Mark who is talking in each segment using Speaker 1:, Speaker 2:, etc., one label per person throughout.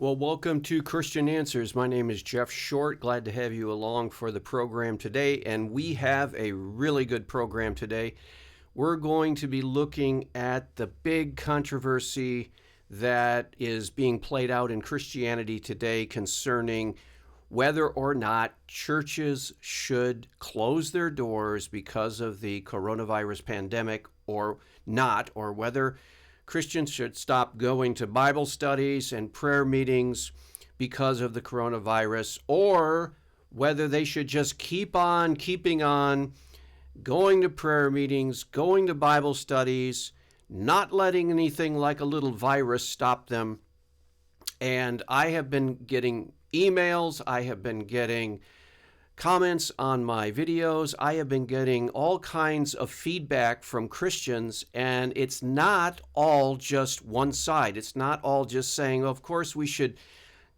Speaker 1: Well, welcome to Christian Answers. My name is Jeff Short. Glad to have you along for the program today. And we have a really good program today. We're going to be looking at the big controversy that is being played out in Christianity today concerning whether or not churches should close their doors because of the coronavirus pandemic or not, or whether Christians should stop going to Bible studies and prayer meetings because of the coronavirus, or whether they should just keep on keeping on going to prayer meetings, going to Bible studies, not letting anything like a little virus stop them. And I have been getting emails, I have been getting comments on my videos. I have been getting all kinds of feedback from Christians, and it's not all just one side. It's not all just saying, of course, we should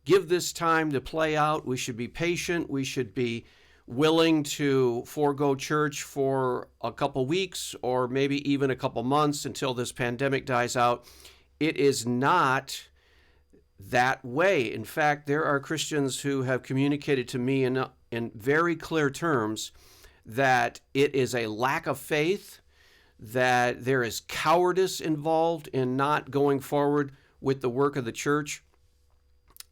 Speaker 1: give this time to play out. We should be patient. We should be willing to forego church for a couple weeks or maybe even a couple months until this pandemic dies out. It is not that way. In fact, there are Christians who have communicated to me in very clear terms that it is a lack of faith, that there is cowardice involved in not going forward with the work of the church.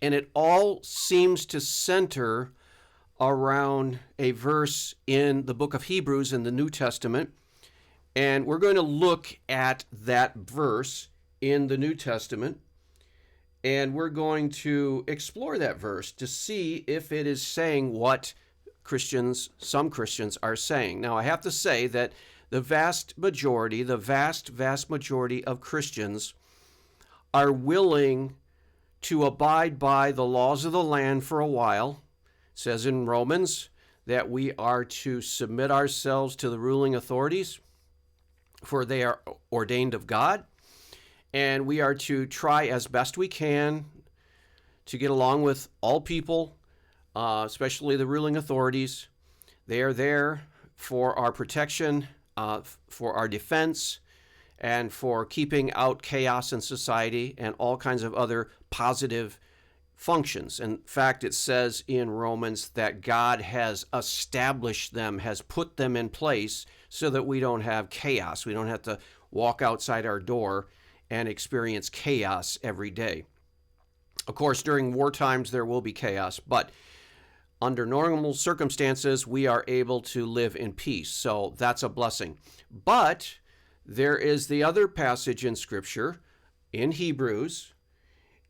Speaker 1: And it all seems to center around a verse in the book of Hebrews in the New Testament. And we're going to look at that verse in the New Testament. And we're going to explore that verse to see if it is saying what some Christians are saying. Now, I have to say that the vast majority of Christians are willing to abide by the laws of the land for a while. It says in Romans that we are to submit ourselves to the ruling authorities, for they are ordained of God. And we are to try as best we can to get along with all people, especially the ruling authorities. They are there for our protection, for our defense, and for keeping out chaos in society and all kinds of other positive functions. In fact, it says in Romans that God has established them, has put them in place so that we don't have chaos. We don't have to walk outside our door and experience chaos every day. Of course, during war times, there will be chaos, but under normal circumstances, we are able to live in peace. So that's a blessing. But there is the other passage in Scripture in Hebrews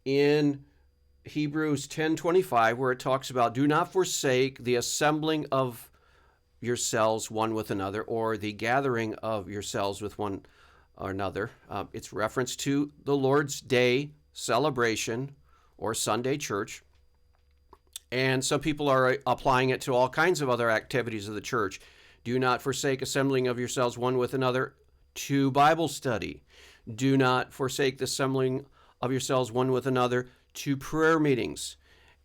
Speaker 1: 10:25, where it talks about, do not forsake the assembling of yourselves one with another, or the gathering of yourselves with one or another. It's reference to the Lord's Day celebration or Sunday church. And some people are applying it to all kinds of other activities of the church. Do not forsake assembling of yourselves one with another to Bible study. Do not forsake the assembling of yourselves one with another to prayer meetings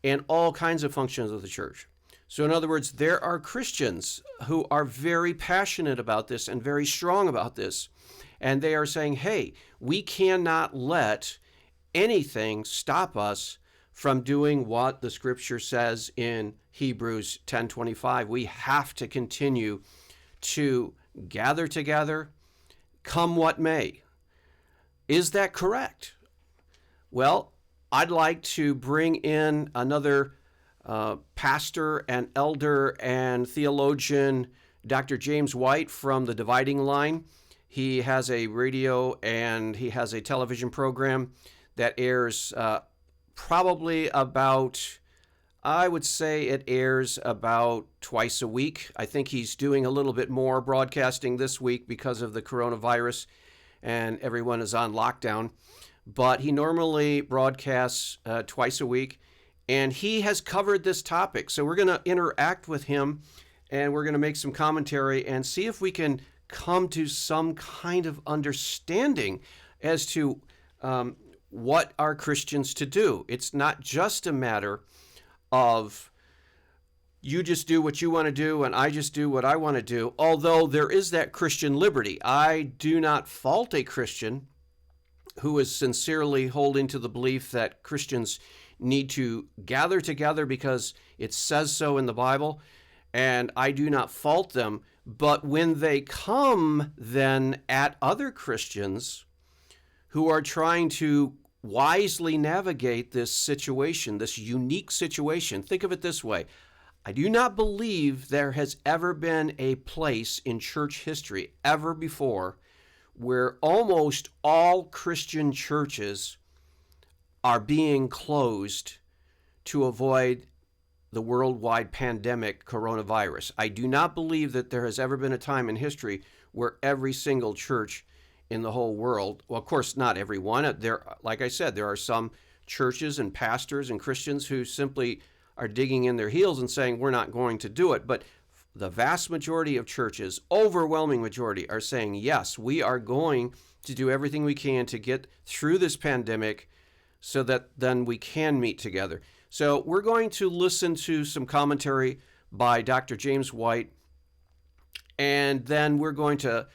Speaker 1: and all kinds of functions of the church. So in other words, there are Christians who are very passionate about this and very strong about this. And they are saying, hey, we cannot let anything stop us from doing what the Scripture says in Hebrews 10:25. We have to continue to gather together, come what may. Is that correct? Well, I'd like to bring in another pastor and elder and theologian, Dr. James White from the Dividing Line. He has a radio and he has a television program that airs probably about, I would say it airs about twice a week. I think he's doing a little bit more broadcasting this week because of the coronavirus and everyone is on lockdown. But he normally broadcasts twice a week, and he has covered this topic. So we're going to interact with him, and we're going to make some commentary and see if we can come to some kind of understanding as to what are Christians to do. It's not just a matter of you just do what you want to do and I just do what I want to do, although there is that Christian liberty. I do not fault a Christian who is sincerely holding to the belief that Christians need to gather together because it says so in the Bible, and I do not fault them. But when they come then at other Christians who are trying to wisely navigate this situation, this unique situation, think of it this way. I do not believe there has ever been a place in church history ever before where almost all Christian churches are being closed to avoid the worldwide pandemic coronavirus. I do not believe that there has ever been a time in history where every single church in the whole world, well, of course, not every one. There, like I said, there are some churches and pastors and Christians who simply are digging in their heels and saying, we're not going to do it. But the vast majority of churches, overwhelming majority, are saying, yes, we are going to do everything we can to get through this pandemic so that then we can meet together. So we're going to listen to some commentary by Dr. James White, and then we're going to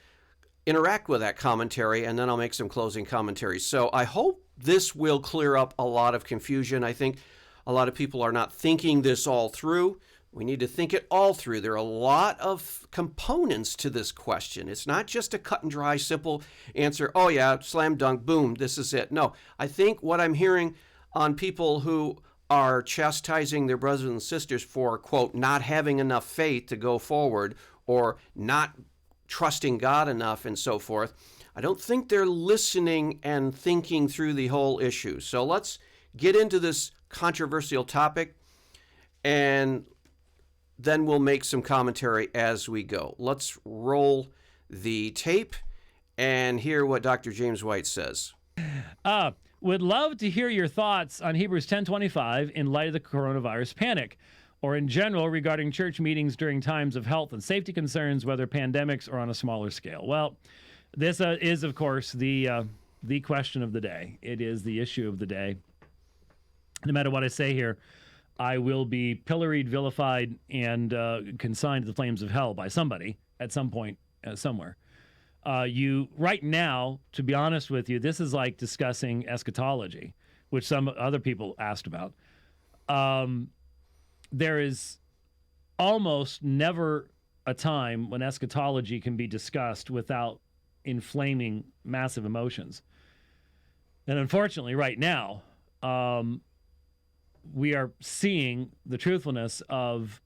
Speaker 1: interact with that commentary, and then I'll make some closing commentaries. So I hope this will clear up a lot of confusion. I think a lot of people are not thinking this all through. We need to think it all through. There are a lot of components to this question. It's not just a cut and dry, simple answer, oh yeah, slam dunk, boom, this is it. No, I think what I'm hearing on people who are chastising their brothers and sisters for, quote, not having enough faith to go forward or not trusting God enough and so forth, I don't think they're listening and thinking through the whole issue. So let's get into this controversial topic, and then we'll make some commentary as we go. Let's roll the tape and hear what Dr. James White says.
Speaker 2: Would love to hear your thoughts on Hebrews 10:25 in light of the coronavirus panic, or in general regarding church meetings during times of health and safety concerns, whether pandemics or on a smaller scale. Well, this is, of course, the question of the day. It is the issue of the day. No matter what I say here, I will be pilloried, vilified, and consigned to the flames of hell by somebody at some point, somewhere. Right now, to be honest with you, this is like discussing eschatology, which some other people asked about. There is almost never a time when eschatology can be discussed without inflaming massive emotions. And unfortunately, right now, we are seeing the truthfulness of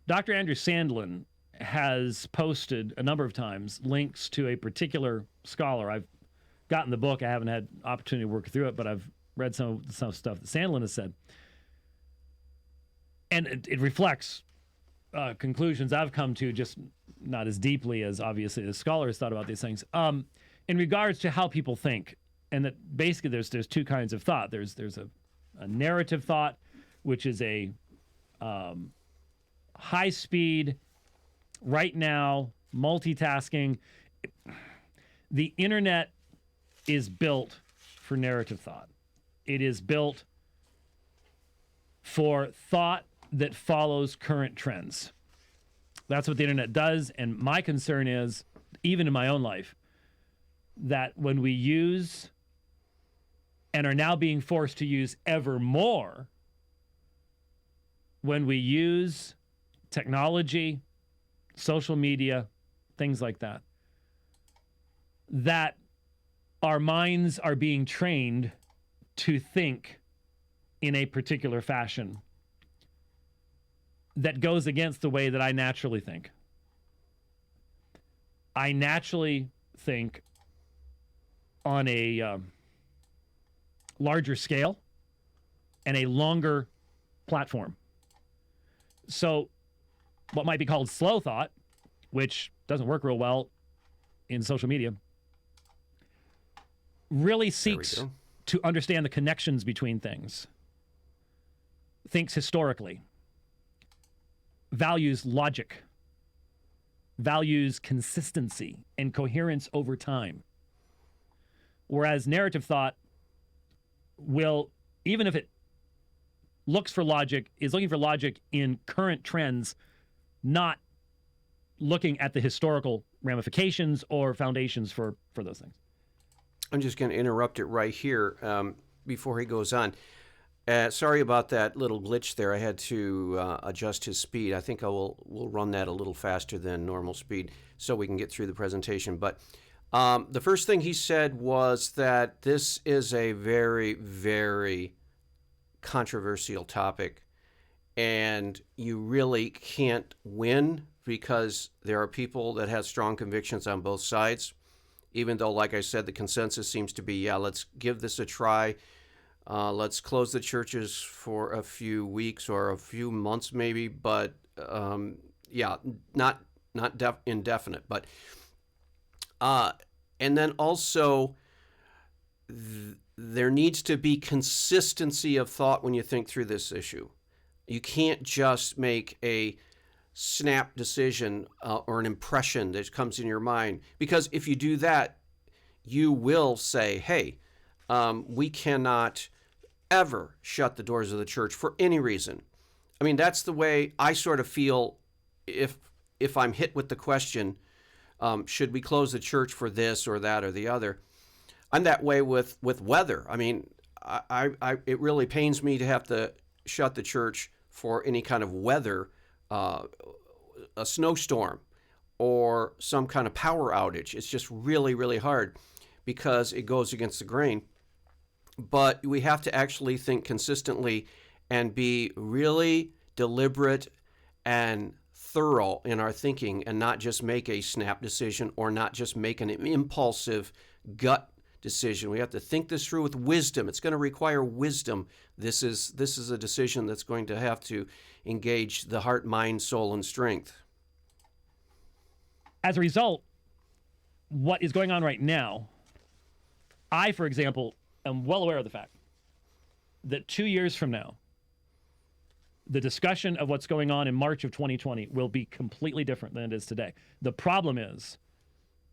Speaker 2: Dr. Andrew Sandlin has posted a number of times links to a particular scholar. I've gotten the book. I haven't had opportunity to work through it, but I've read some stuff that Sandlin has said. And it reflects conclusions I've come to, just not as deeply as obviously the scholar has thought about these things. In regards to how people think, and that basically there's two kinds of thought. There's a narrative thought, which is a high speed, right now, multitasking. The internet is built for narrative thought. It is built for thought that follows current trends. That's what the internet does, and my concern is, even in my own life, that when we use and are now being forced to use ever more, when we use technology, social media, things like that, that our minds are being trained to think in a particular fashion that goes against the way that I naturally think. I naturally think on a larger scale and a longer platform. So what might be called slow thought, which doesn't work real well in social media, really seeks to understand the connections between things, thinks historically, values logic, values consistency and coherence over time. Whereas narrative thought will, even if it looks for logic, is looking for logic in current trends, not looking at the historical ramifications or foundations for those things.
Speaker 1: I'm just going to interrupt it right here before he goes on. Sorry about that little glitch there. I had to adjust his speed. I think we'll run that a little faster than normal speed so we can get through the presentation. But the first thing he said was that this is a very, very controversial topic, and you really can't win because there are people that have strong convictions on both sides. Even though, like I said, the consensus seems to be, yeah, let's give this a try. Let's close the churches for a few weeks or a few months, maybe, but yeah, not indefinite. But and then also, there needs to be consistency of thought when you think through this issue. You can't just make a snap decision or an impression that comes in your mind, because if you do that, you will say, "Hey, we cannot ever shut the doors of the church for any reason." I mean, that's the way I sort of feel if I'm hit with the question, should we close the church for this or that or the other? I'm that way with weather. I mean, it really pains me to have to shut the church for any kind of weather, a snowstorm or some kind of power outage. It's just really, really hard because it goes against the grain. But we have to actually think consistently and be really deliberate and thorough in our thinking, and not just make a snap decision or not just make an impulsive gut decision. We have to think this through with wisdom. It's going to require wisdom. This is a decision that's going to have to engage the heart, mind, soul, and strength.
Speaker 2: As a result, what is going on right now, I, for example, am well aware of the fact that 2 years from now, the discussion of what's going on in March of 2020 will be completely different than it is today. The problem is,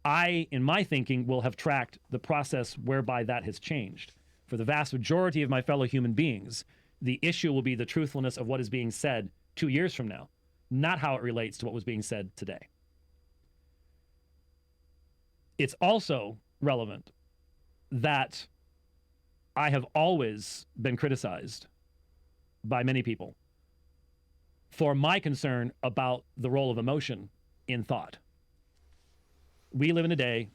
Speaker 2: I, in my thinking, will have tracked the process whereby that has changed. For the vast majority of my fellow human beings, the issue will be the truthfulness of what is being said 2 years from now, not how it relates to what was being said today. It's also relevant that I have always been criticized by many people for my concern about the role of emotion in thought. We live in a day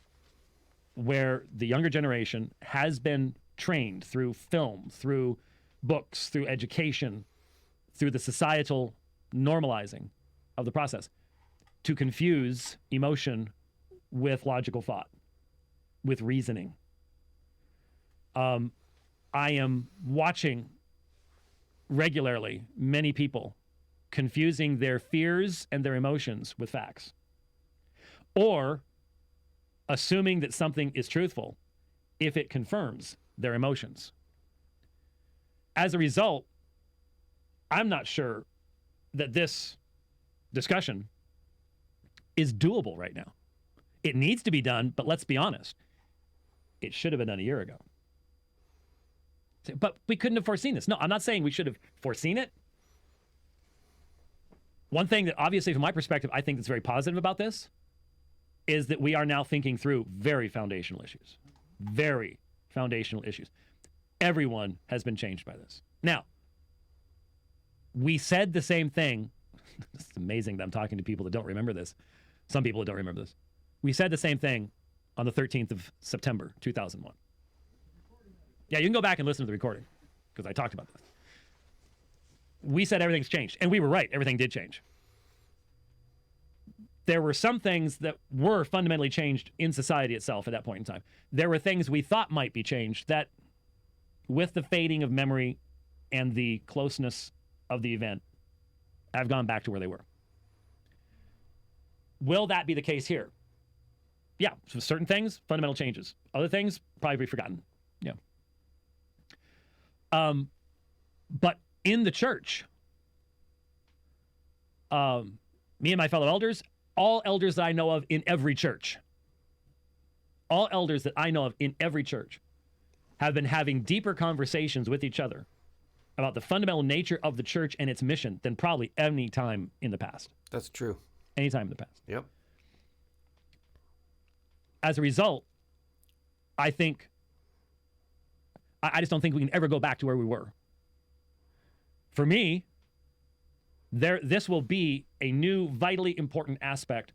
Speaker 2: where the younger generation has been trained through film, through books, through education, through the societal normalizing of the process, to confuse emotion with logical thought, with reasoning. I am watching regularly many people confusing their fears and their emotions with facts, or assuming that something is truthful if it confirms their emotions. As a result, I'm not sure that this discussion is doable right now. It needs to be done, but let's be honest, it should have been done a year ago. But we couldn't have foreseen this. No, I'm not saying we should have foreseen it. One thing that obviously from my perspective, I think that's very positive about this is that we are now thinking through very foundational issues. Very foundational issues. Everyone has been changed by this. Now, we said the same thing. It's amazing that I'm talking to people that don't remember this. Some people that don't remember this. We said the same thing on the 13th of September, 2001. Yeah, you can go back and listen to the recording because I talked about this. We said everything's changed, and we were right. Everything did change. There were some things that were fundamentally changed in society itself at that point in time. There were things we thought might be changed that, with the fading of memory and the closeness of the event, have gone back to where they were. Will that be the case here? Yeah, so certain things, fundamental changes. Other things, probably be forgotten. Yeah. But in the church, me and my fellow elders, all elders that I know of in every church, all elders that I know of in every church have been having deeper conversations with each other about the fundamental nature of the church and its mission than probably any time in the past.
Speaker 1: That's true.
Speaker 2: Any time in the past.
Speaker 1: Yep.
Speaker 2: As a result, I just don't think we can ever go back to where we were. For me, this will be a new, vitally important aspect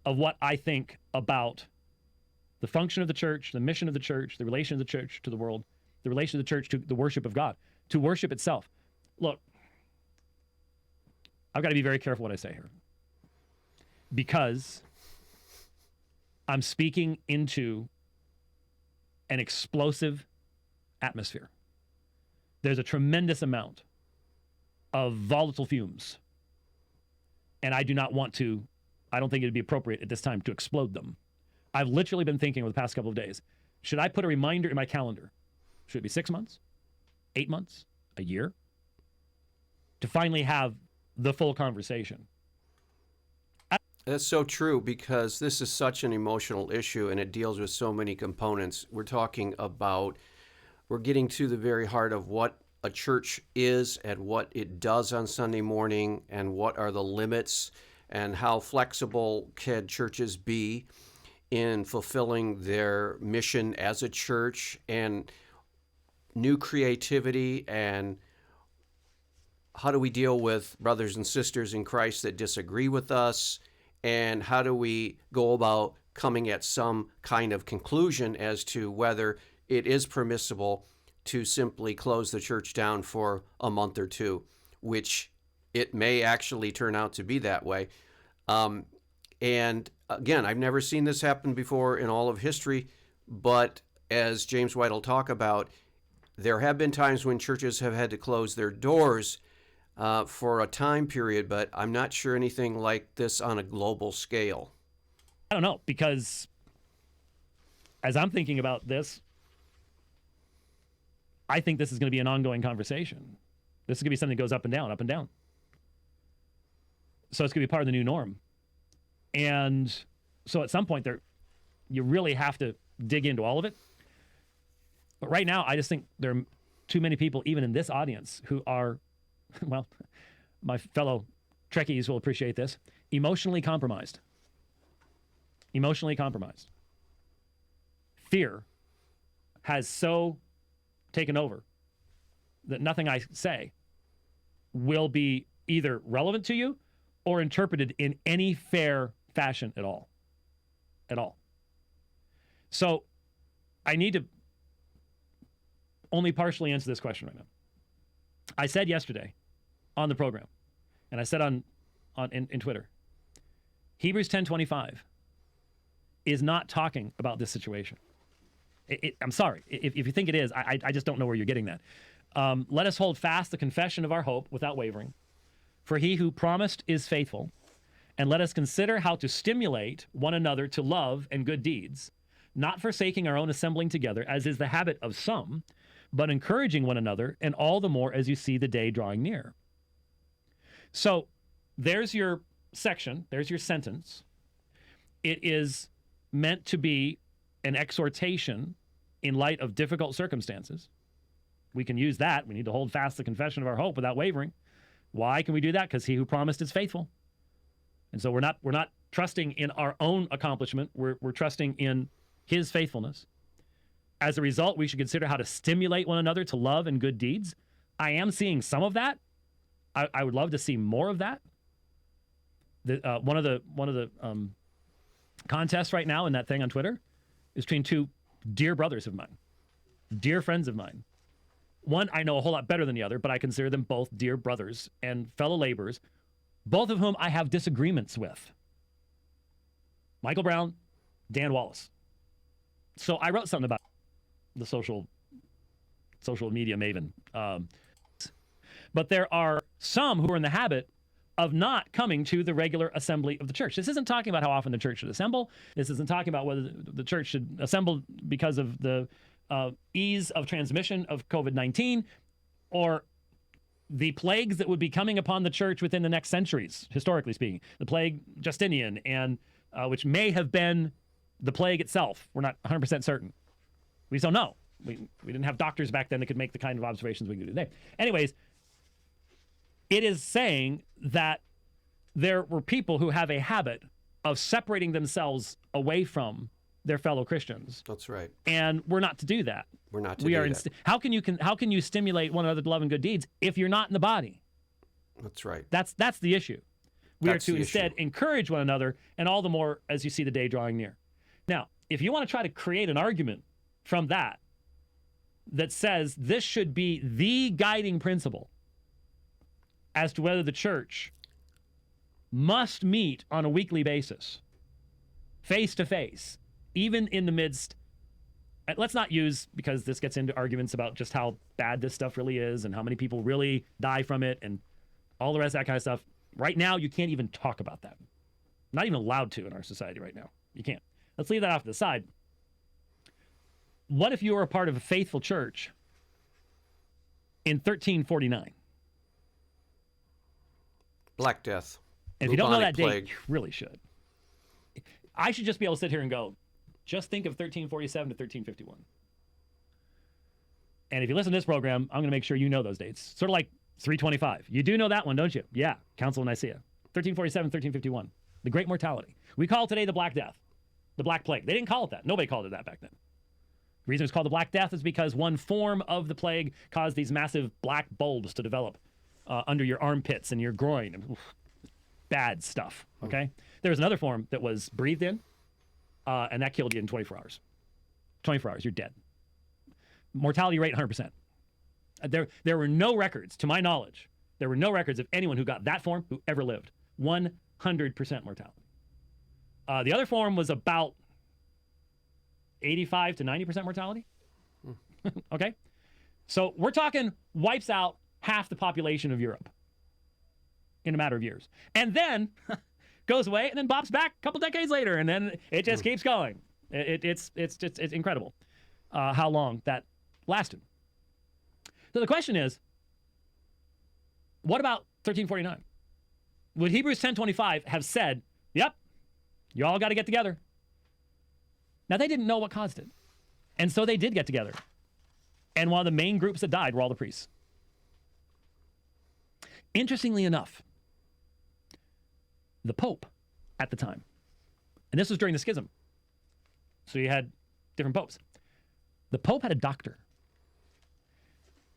Speaker 2: of what I think about the function of the church, the mission of the church, the relation of the church to the world, the relation of the church to the worship of God, to worship itself. Look, I've got to be very careful what I say here, because I'm speaking into an explosive atmosphere. There's a tremendous amount of volatile fumes, and I don't think it'd be appropriate at this time to explode them. I've literally been thinking over the past couple of days, should I put a reminder in my calendar? Should it be 6 months, 8 months, a year, to finally have the full conversation?
Speaker 1: That's so true, because this is such an emotional issue and it deals with so many components. We're getting to the very heart of what a church is and what it does on Sunday morning, and what are the limits and how flexible can churches be in fulfilling their mission as a church, and new creativity, and how do we deal with brothers and sisters in Christ that disagree with us, and how do we go about coming at some kind of conclusion as to whether it is permissible to simply close the church down for a month or two, which it may actually turn out to be that way. And again, I've never seen this happen before in all of history, but as James White will talk about, there have been times when churches have had to close their doors for a time period, but I'm not sure anything like this on a global scale.
Speaker 2: I don't know, because as I'm thinking about this, I think this is going to be an ongoing conversation. This is going to be something that goes up and down, up and down. So it's going to be part of the new norm. And so at some point you really have to dig into all of it. But right now, I just think there are too many people, even in this audience, who are, well, my fellow Trekkies will appreciate this, emotionally compromised. Emotionally compromised. Fear has so taken over that nothing I say will be either relevant to you or interpreted in any fair fashion at all. At all. So I need to only partially answer this question right now. I said yesterday on the program, and I said in Twitter, Hebrews 10:25 is not talking about this situation. I'm sorry. If you think it is, I just don't know where you're getting that. Let us hold fast the confession of our hope without wavering, for he who promised is faithful. And let us consider how to stimulate one another to love and good deeds, not forsaking our own assembling together, as is the habit of some, but encouraging one another, and all the more as you see the day drawing near. So there's your section, there's your sentence. It is meant to be an exhortation in light of difficult circumstances. We can use that. We need to hold fast the confession of our hope without wavering. Why can we do that? Because he who promised is faithful. And so we're not trusting in our own accomplishment. We're trusting in his faithfulness. As a result, we should consider how to stimulate one another to love and good deeds. I am seeing some of that. I would love to see more of that. One of the contests right now in that thing on Twitter is between two dear brothers of mine, dear friends of mine. One I know a whole lot better than the other, but I consider them both dear brothers and fellow laborers, both of whom I have disagreements with. Michael Brown, Dan Wallace. So I wrote something about the social media maven. But there are some who are in the habit of not coming to the regular assembly of the church. This isn't talking about how often the church should assemble. This isn't talking about whether the church should assemble because of the ease of transmission of COVID-19 or the plagues that would be coming upon the church within the next centuries, historically speaking. The plague Justinian, and which may have been the plague itself. We're not 100% certain. We just don't know. We didn't have doctors back then that could make the kind of observations we can do today. Anyways, it is saying that there were people who have a habit of separating themselves away from their fellow Christians.
Speaker 1: That's right.
Speaker 2: And we're not to do that.
Speaker 1: We're not to
Speaker 2: We
Speaker 1: do
Speaker 2: are
Speaker 1: that.
Speaker 2: how can you stimulate one another to love and good deeds if you're not in the body?
Speaker 1: That's right.
Speaker 2: That's the issue. We
Speaker 1: That's
Speaker 2: are to
Speaker 1: the
Speaker 2: instead
Speaker 1: issue.
Speaker 2: encourage one another, and all the more as you see the day drawing near. Now, if you want to try to create an argument from that says this should be the guiding principle as to whether the church must meet on a weekly basis, face to face, even in the midst. Let's not use, because this gets into arguments about just how bad this stuff really is and how many people really die from it and all the rest of that kind of stuff. Right now, you can't even talk about that. Not even allowed to in our society right now. You can't. Let's leave that off to the side. What if you were a part of a faithful church in 1349?
Speaker 1: Black Death.
Speaker 2: And if you don't know that
Speaker 1: Bubonic
Speaker 2: date, you really should. I should just be able to sit here and go, just think of 1347 to 1351. And if you listen to this program, I'm going to make sure you know those dates. Sort of like 325. You do know that one, don't you? Yeah, Council of Nicaea. 1347, 1351. The Great Mortality. We call it today the Black Death, the Black Plague. They didn't call it that. Nobody called it that back then. The reason it's called the Black Death is because one form of the plague caused these massive black bulbs to develop under your armpits and your groin. Oof, bad stuff, okay? There was another form that was breathed in, and that killed you in 24 hours. 24 hours, you're dead. Mortality rate, 100%. There were no records, to my knowledge, there were no records of anyone who got that form who ever lived. 100% mortality. The other form was about 85 to 90% mortality. Okay? So we're talking wipes out half the population of Europe in a matter of years. And then goes away and then bops back a couple decades later, and then it just keeps going. It's incredible how long that lasted. So the question is, what about 1349? Would Hebrews 10:25 have said, yep, you all got to get together? Now, they didn't know what caused it. And so they did get together. And one of the main groups that died were all the priests. Interestingly enough, the Pope at the time, and this was during the schism, so you had different popes. The Pope had a doctor.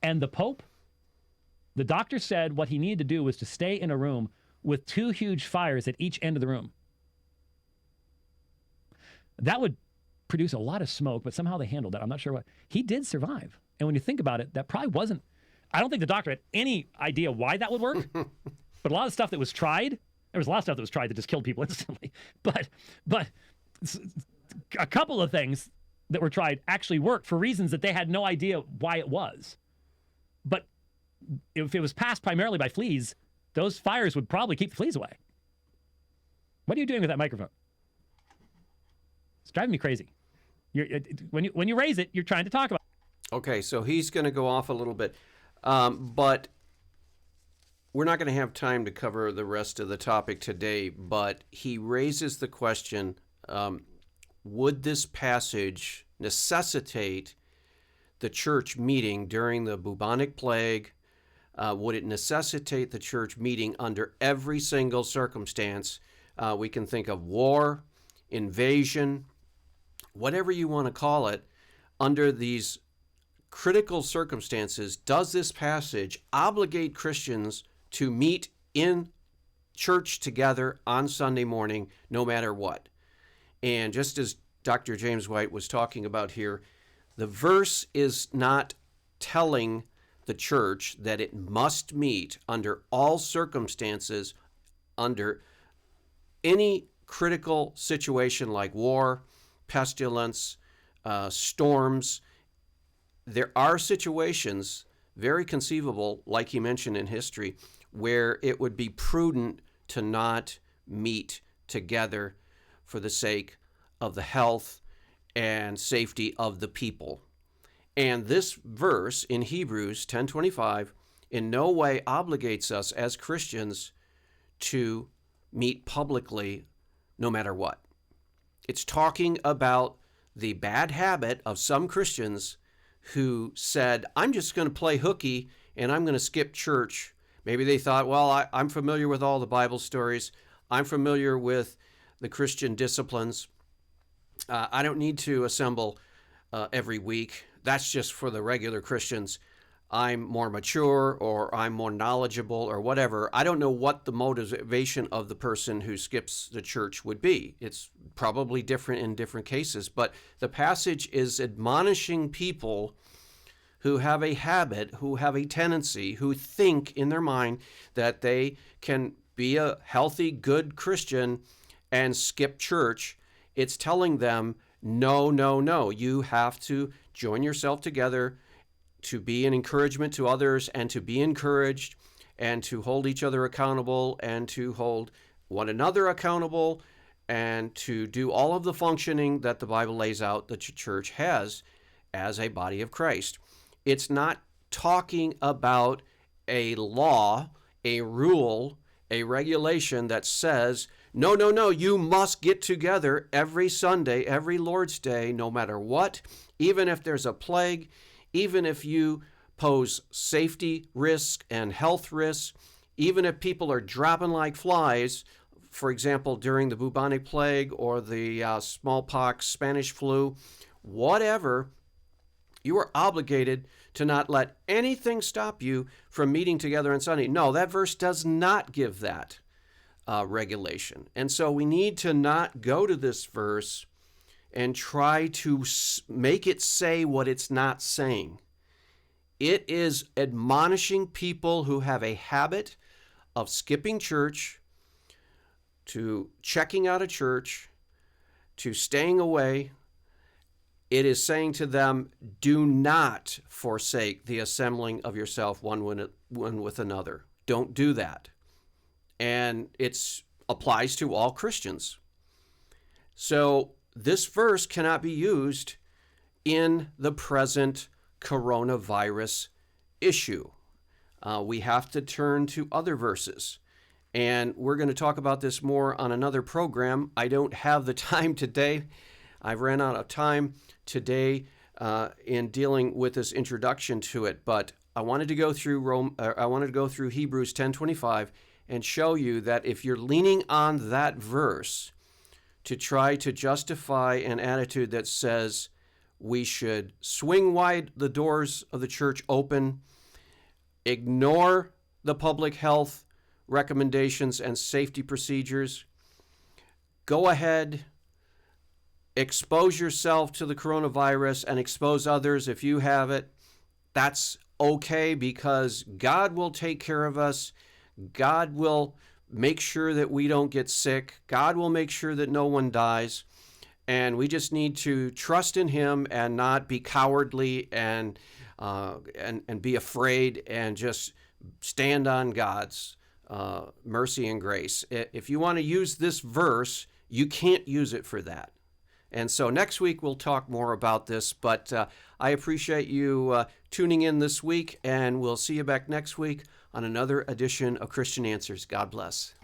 Speaker 2: And the doctor said what he needed to do was to stay in a room with two huge fires at each end of the room. That would produce a lot of smoke, but somehow they handled that. I'm not sure what. He did survive. And when you think about it, that probably wasn't, I don't think the doctor had any idea why that would work. But a lot of stuff that was tried, there was a lot of stuff that was tried that just killed people instantly. But a couple of things that were tried actually worked for reasons that they had no idea why it was. But if it was passed primarily by fleas, those fires would probably keep the fleas away. What are you doing with that microphone? It's driving me crazy. When you raise it, you're trying to talk about it.
Speaker 1: Okay, so he's going to go off a little bit, but we're not going to have time to cover the rest of the topic today, but he raises the question, would this passage necessitate the church meeting during the bubonic plague? Would it necessitate the church meeting under every single circumstance? We can think of war, invasion, whatever you want to call it. Under these critical circumstances, does this passage obligate Christians to meet in church together on Sunday morning, no matter what? And just as Dr. James White was talking about here, the verse is not telling the church that it must meet under all circumstances, under any critical situation like war, pestilence, storms. There are situations, very conceivable, like he mentioned in history, where it would be prudent to not meet together for the sake of the health and safety of the people. And this verse in Hebrews 10:25 in no way obligates us as Christians to meet publicly no matter what. It's talking about the bad habit of some Christians who said, I'm just going to play hooky and I'm going to skip church. Maybe they thought, well, I'm familiar with all the Bible stories. I'm familiar with the Christian disciplines. I don't need to assemble every week. That's just for the regular Christians. I'm more mature or I'm more knowledgeable or whatever. I don't know what the motivation of the person who skips the church would be. It's probably different in different cases, but the passage is admonishing people who have a habit, who have a tendency, who think in their mind that they can be a healthy, good Christian and skip church. It's telling them, no, no, no. You have to join yourself together to be an encouragement to others and to be encouraged and to hold each other accountable and to hold one another accountable and to do all of the functioning that the Bible lays out that the church has as a body of Christ. It's not talking about a law, a rule, a regulation that says, no, no, no, you must get together every Sunday, every Lord's Day, no matter what, even if there's a plague, even if you pose safety risks and health risks, even if people are dropping like flies, for example, during the bubonic plague or the smallpox, Spanish flu, whatever, you are obligated to not let anything stop you from meeting together on Sunday. No, that verse does not give that regulation. And so we need to not go to this verse and try to make it say what it's not saying. It is admonishing people who have a habit of skipping church, to checking out of church, to staying away. It is saying to them, do not forsake the assembling of yourself one with another. Don't do that. And it applies to all Christians. So this verse cannot be used in the present coronavirus issue. We have to turn to other verses. And we're going to talk about this more on another program. I don't have the time today. I've ran out of time today in dealing with this introduction to it, but I wanted to go through Hebrews 10:25 and show you that if you're leaning on that verse to try to justify an attitude that says we should swing wide the doors of the church open, ignore the public health recommendations and safety procedures, go ahead, expose yourself to the coronavirus and expose others if you have it. That's okay because God will take care of us. God will make sure that we don't get sick. God will make sure that no one dies. And we just need to trust in Him and not be cowardly and be afraid and just stand on God's mercy and grace. If you want to use this verse, you can't use it for that. And so next week we'll talk more about this, but I appreciate you tuning in this week, and we'll see you back next week on another edition of Christian Answers. God bless.